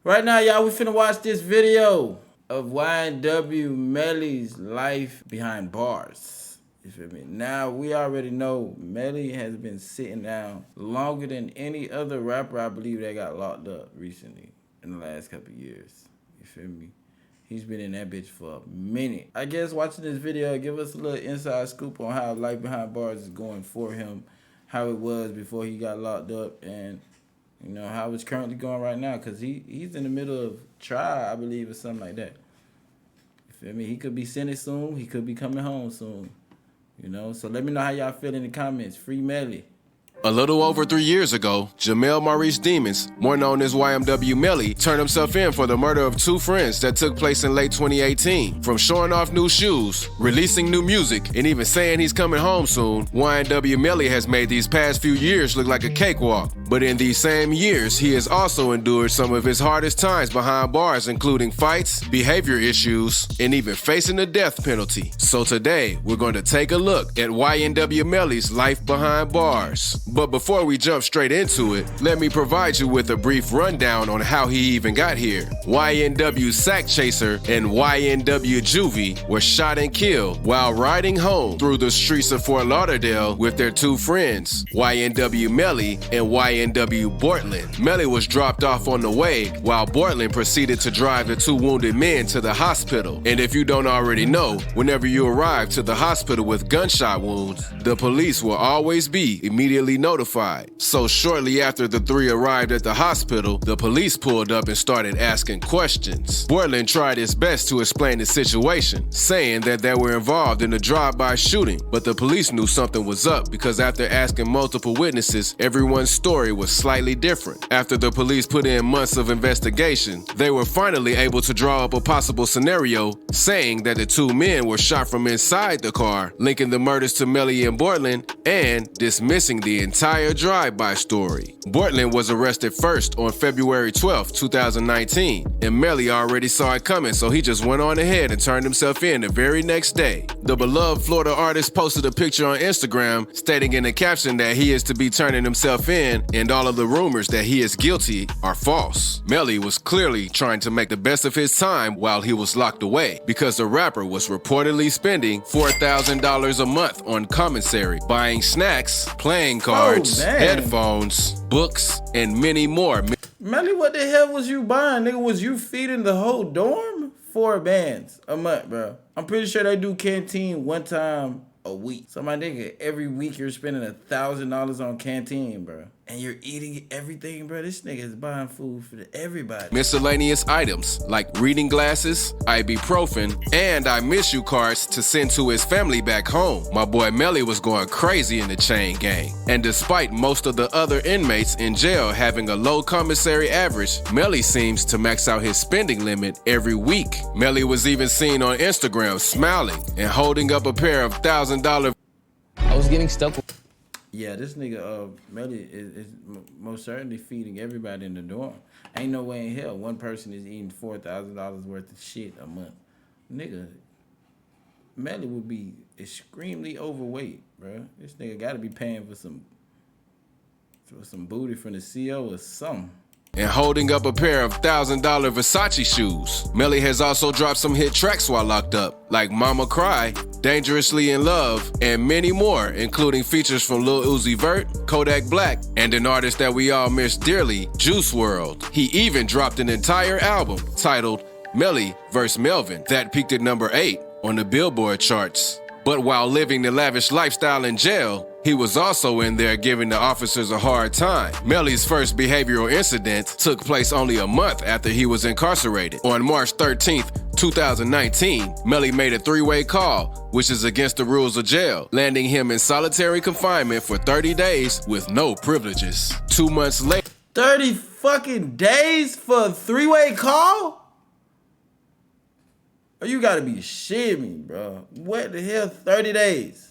Right now, y'all, we finna watch this video of YNW Melly's life behind bars. You feel me? Now, we already know Melly has been sitting down longer than any other rapper, I believe, that got locked up recently in the last couple of years. You feel me? He's been in that bitch for a minute. I guess watching this video give us a little inside scoop on how life behind bars is going for him, how it was before he got locked up, and you know how it's currently going right now. Cause he's in the middle of trial, I believe, or something like that. You feel me? He could be sentenced soon. He could be coming home soon. You know. So let me know how y'all feel in the comments. Free Melly. A little over 3 years ago, Jamel Maurice Demons, more known as YNW Melly, turned himself in for the murder of 2 friends that took place in late 2018. From showing off new shoes, releasing new music, and even saying he's coming home soon, YNW Melly has made these past few years look like a cakewalk. But in these same years, he has also endured some of his hardest times behind bars, including fights, behavior issues, and even facing the death penalty. So today, we're going to take a look at YNW Melly's life behind bars. But before we jump straight into it, let me provide you with a brief rundown on how he even got here. YNW Sack Chaser and YNW Juvie were shot and killed while riding home through the streets of Fort Lauderdale with their 2 friends, YNW Melly and YNW Bortland. Melly was dropped off on the way while Bortland proceeded to drive the 2 wounded men to the hospital. And if you don't already know, whenever you arrive to the hospital with gunshot wounds, the police will always be immediately notified. So shortly after the 3 arrived at the hospital, the police pulled up and started asking questions. Bortland tried his best to explain the situation, saying that they were involved in a drive-by shooting, but the police knew something was up because after asking multiple witnesses, everyone's story was slightly different. After the police put in months of investigation, they were finally able to draw up a possible scenario, saying that the 2 men were shot from inside the car, linking the murders to Melly and Bortland, and dismissing the entire drive-by story. Bortland was arrested first on February 12, 2019, and Melly already saw it coming, so he just went on ahead and turned himself in the very next day. The beloved Florida artist posted a picture on Instagram stating in the caption that he is to be turning himself in and all of the rumors that he is guilty are false. Melly was clearly trying to make the best of his time while he was locked away because the rapper was reportedly spending $4,000 a month on commissary, buying snacks, playing cards, headphones, books, and many more. Melly, what the hell was you buying, nigga? Was you feeding the whole dorm? 4 bands a month, bro. I'm pretty sure they do canteen 1 time a week. So my nigga, every week you're spending $1,000 on canteen, bro. And you're eating everything, bro. This nigga is buying food for everybody. Miscellaneous items like reading glasses, ibuprofen, and I miss you cards to send to his family back home. My boy Melly was going crazy in the chain gang. And despite most of the other inmates in jail having a low commissary average, Melly seems to max out his spending limit every week. Melly was even seen on Instagram smiling and holding up a pair of $1,000. I was getting stuck. Yeah, this nigga Melly is most certainly feeding everybody in the dorm. Ain't no way in hell one person is eating $4,000 worth of shit a month. Nigga, Melly would be extremely overweight, bro. This nigga gotta be paying for some booty from the CO or something. And holding up a pair of $1,000 Versace shoes. Melly has also dropped some hit tracks while locked up, like Mama Cry, Dangerously in Love, and many more, including features from Lil Uzi Vert, Kodak Black, and an artist that we all miss dearly, Juice WRLD. He even dropped an entire album titled Melly vs. Melvin that peaked at number 8 on the Billboard charts. But while living the lavish lifestyle in jail, he was also in there giving the officers a hard time. Melly's first behavioral incident took place only a month after he was incarcerated. On March 13th, 2019, Melly made a 3-way call, which is against the rules of jail, landing him in solitary confinement for 30 days with no privileges. 2 months later, 30 fucking days for a 3-way call? Oh, you gotta be shitting me, bro. What the hell, 30 days?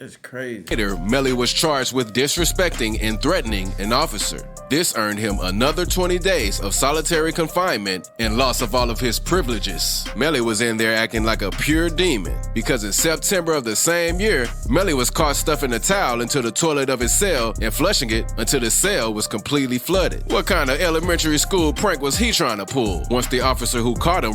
It's crazy. Later, Melly was charged with disrespecting and threatening an officer. This earned him another 20 days of solitary confinement and loss of all of his privileges. Melly was in there acting like a pure demon because in September of the same year, Melly was caught stuffing a towel into the toilet of his cell and flushing it until the cell was completely flooded. What kind of elementary school prank was he trying to pull? Once the officer who caught him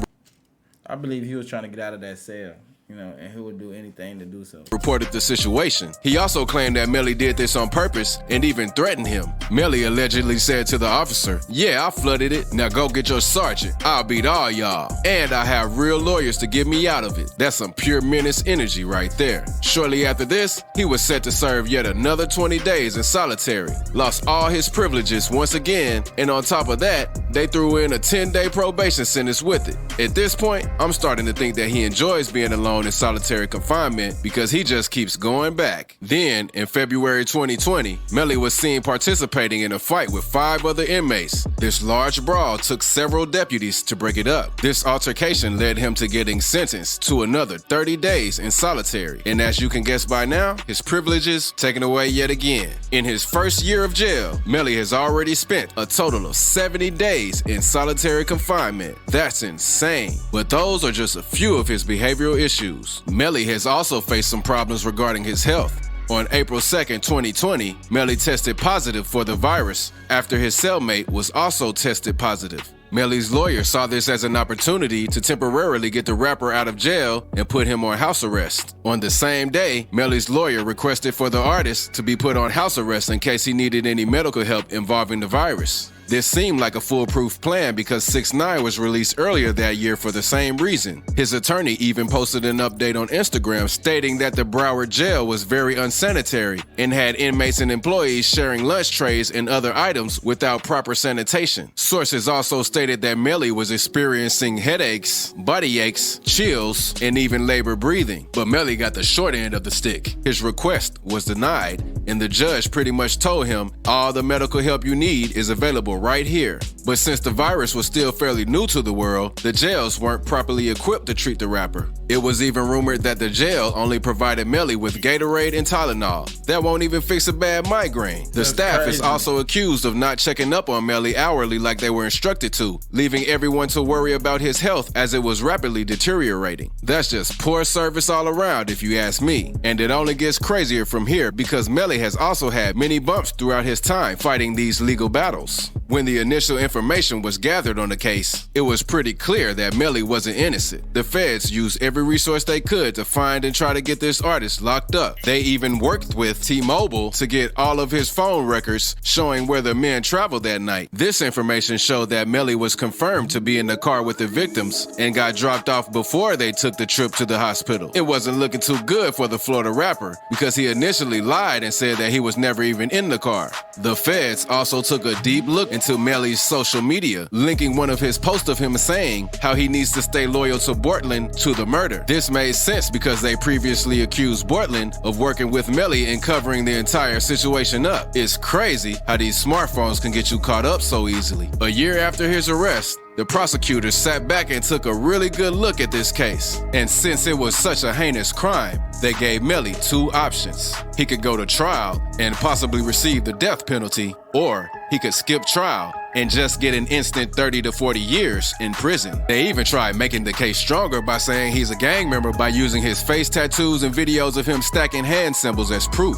I believe he was trying to get out of that cell, you know, and he would do anything to do so. reported the situation. He also claimed that Melly did this on purpose and even threatened him. Melly allegedly said to the officer, "Yeah, I flooded it. Now go get your sergeant. I'll beat all y'all. And I have real lawyers to get me out of it." That's some pure menace energy right there. Shortly after this, he was set to serve yet another 20 days in solitary. Lost all his privileges once again, and on top of that, they threw in a 10-day probation sentence with it. At this point, I'm starting to think that he enjoys being alone in solitary confinement because he just keeps going back. Then, in February 2020, Melly was seen participating in a fight with 5 other inmates. This large brawl took several deputies to break it up. This altercation led him to getting sentenced to another 30 days in solitary. And as you can guess by now, his privileges taken away yet again. In his first year of jail, Melly has already spent a total of 70 days in solitary confinement. That's insane. But those are just a few of his behavioral issues. Melly has also faced some problems regarding his health. On April 2nd, 2020, Melly tested positive for the virus after his cellmate was also tested positive. Melly's lawyer saw this as an opportunity to temporarily get the rapper out of jail and put him on house arrest. On the same day, Melly's lawyer requested for the artist to be put on house arrest in case he needed any medical help involving the virus. This seemed like a foolproof plan because 6ix9ine was released earlier that year for the same reason. His attorney even posted an update on Instagram stating that the Broward jail was very unsanitary and had inmates and employees sharing lunch trays and other items without proper sanitation. Sources also stated that Melly was experiencing headaches, body aches, chills, and even labored breathing. But Melly got the short end of the stick. His request was denied, and the judge pretty much told him all the medical help you need is available right here. But since the virus was still fairly new to the world, the jails weren't properly equipped to treat the rapper. It was even rumored that the jail only provided Melly with Gatorade and Tylenol. That won't even fix a bad migraine. The staff is also accused of not checking up on Melly hourly like they were instructed to, leaving everyone to worry about his health as it was rapidly deteriorating. That's just poor service all around if you ask me. And it only gets crazier from here because Melly has also had many bumps throughout his time fighting these legal battles. When the initial information was gathered on the case, it was pretty clear that Melly wasn't innocent. The feds used every resource they could to find and try to get this artist locked up. They even worked with T-Mobile to get all of his phone records showing where the men traveled that night. This information showed that Melly was confirmed to be in the car with the victims and got dropped off before they took the trip to the hospital. It wasn't looking too good for the Florida rapper because he initially lied and said that he was never even in the car. The feds also took a deep look into Melly's social media, linking one of his posts of him saying how he needs to stay loyal to Bortland to the murder. This made sense because they previously accused Bortland of working with Melly and covering the entire situation up. It's crazy how these smartphones can get you caught up so easily. A year after his arrest, the prosecutors sat back and took a really good look at this case. And since it was such a heinous crime, they gave Melly 2 options. He could go to trial and possibly receive the death penalty, or he could skip trial and just get an instant 30 to 40 years in prison. They even tried making the case stronger by saying he's a gang member by using his face tattoos and videos of him stacking hand symbols as proof.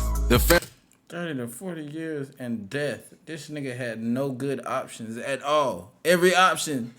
30 to 40 years and death. This nigga had no good options at all. Every option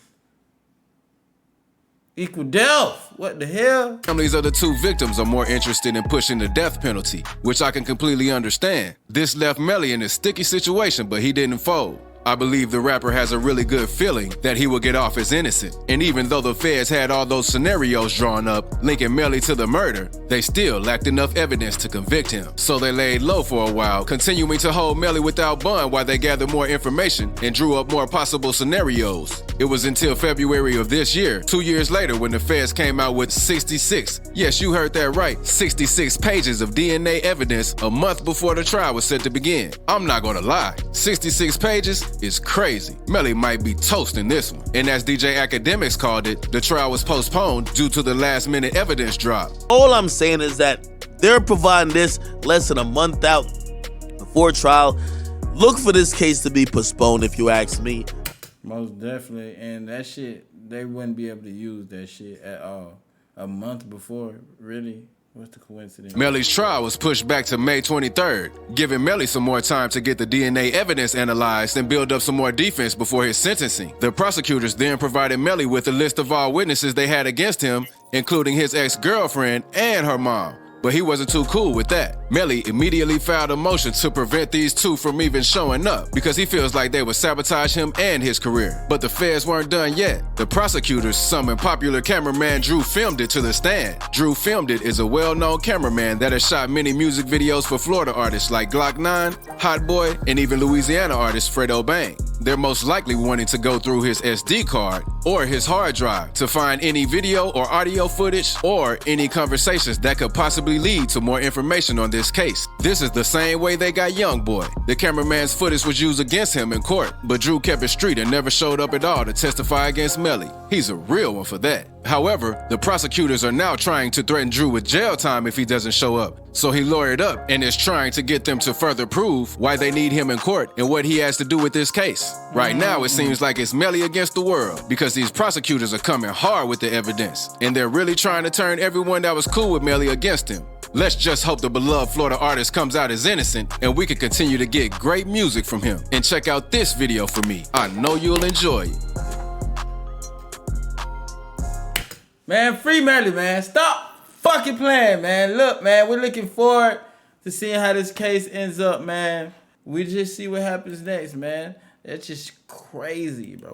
equal death. What the hell? Families of the 2 victims are more interested in pushing the death penalty, which I can completely understand. This left Melly in a sticky situation, but he didn't fold. I believe the rapper has a really good feeling that he will get off as innocent. And even though the feds had all those scenarios drawn up linking Melly to the murder, they still lacked enough evidence to convict him. So they laid low for a while, continuing to hold Melly without bond while they gathered more information and drew up more possible scenarios. It was until February of this year, 2 years later, when the feds came out with 66, yes, you heard that right, 66 pages of DNA evidence a month before the trial was set to begin. I'm not gonna lie, 66 pages is crazy. Melly might be toasting this one. And as DJ Academics called it, the trial was postponed due to the last minute evidence drop. All I'm saying is that They're providing this less than a month out before trial. Look for this case to be postponed, if you ask me. Most definitely. And that shit, they wouldn't be able to use that shit at all. A month before, really? What's the coincidence? Melly's trial was pushed back to May 23rd, giving Melly some more time to get the DNA evidence analyzed and build up some more defense before his sentencing. The prosecutors then provided Melly with a list of all witnesses they had against him, including his ex-girlfriend and her mom. But he wasn't too cool with that. Melly immediately filed a motion to prevent these two from even showing up because he feels like they would sabotage him and his career. But the feds weren't done yet. The prosecutors summoned popular cameraman Drew Filmed It to the stand. Drew Filmed It is a well-known cameraman that has shot many music videos for Florida artists like Glock 9, Hot Boy, and even Louisiana artist Fredo Bang. They're most likely wanting to go through his SD card or his hard drive to find any video or audio footage or any conversations that could possibly lead to more information on this case. This is the same way they got Youngboy. The cameraman's footage was used against him in court, but Drew kept it street and never showed up at all to testify against Melly. He's a real one for that. However, the prosecutors are now trying to threaten Drew with jail time if he doesn't show up. So he lawyered up and is trying to get them to further prove why they need him in court and what he has to do with this case. Right now, it seems like it's Melly against the world because these prosecutors are coming hard with the evidence, and they're really trying to turn everyone that was cool with Melly against him. Let's just hope the beloved Florida artist comes out as innocent and we can continue to get great music from him. And check out this video for me. I know you'll enjoy it. Man, free Melly, man. Stop fucking playing, man. Look, man, we're looking forward to seeing how this case ends up, man. We just see what happens next, man. That's just crazy, bro.